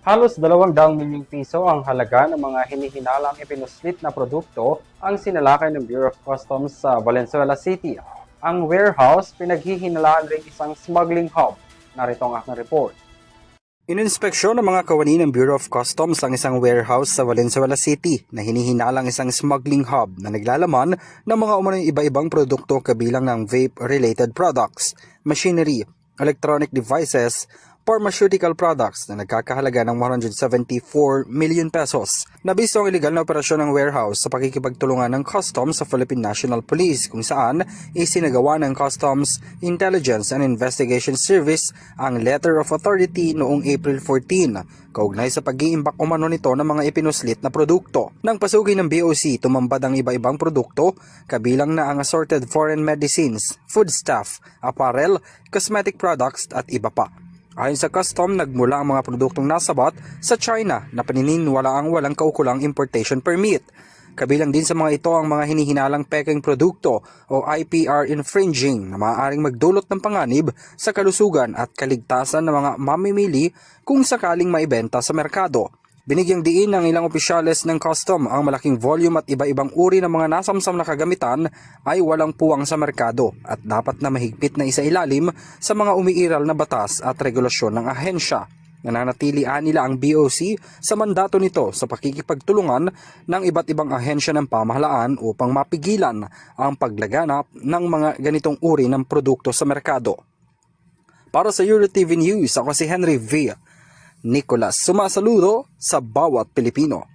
Halos 200 milyong piso ang halaga ng mga hinihinalang ipinuslit na produkto ang sinalakay ng Bureau of Customs sa Valenzuela City. Ang warehouse pinaghihinalaan rin isang smuggling hub. Narito ang aking report. Ininspeksyon ng mga kawani ng Bureau of Customs ang isang warehouse sa Valenzuela City na hinihinalang isang smuggling hub na naglalaman ng mga umano'y iba-ibang produkto kabilang ng vape-related products, machinery, electronic devices, pharmaceutical products na nagkakahalaga ng 174 million pesos. Nabisto ang iligal na operasyon ng warehouse sa pakikipagtulungan ng Customs sa Philippine National Police kung saan isinagawa ng Customs Intelligence and Investigation Service ang Letter of Authority noong April 14, kaugnay sa pag-iimbak umano nito ng mga ipinuslit na produkto. Nang pasukin ng BOC, tumambad ang iba-ibang produkto, kabilang na ang assorted foreign medicines, foodstuff, apparel, cosmetic products at iba pa. Ayon sa custom, nagmula ang mga produktong nasabat sa China na panininwalaang walang kaukulang importation permit. Kabilang din sa mga ito ang mga hinihinalang pekeng produkto o IPR infringing na maaaring magdulot ng panganib sa kalusugan at kaligtasan ng mga mamimili kung sakaling maibenta sa merkado. Binigyang diin ng ilang opisyales ng custom ang malaking volume at iba-ibang uri ng mga nasamsam na kagamitan ay walang puwang sa merkado at dapat na mahigpit na isailalim sa mga umiiral na batas at regulasyon ng ahensya. Nananatilian nila ang BOC sa mandato nito sa pakikipagtulungan ng iba't ibang ahensya ng pamahalaan upang mapigilan ang paglaganap ng mga ganitong uri ng produkto sa merkado. Para sa EuroTV News, ako si Henry V. Nicolas, sumasaludo sa bawat Pilipino.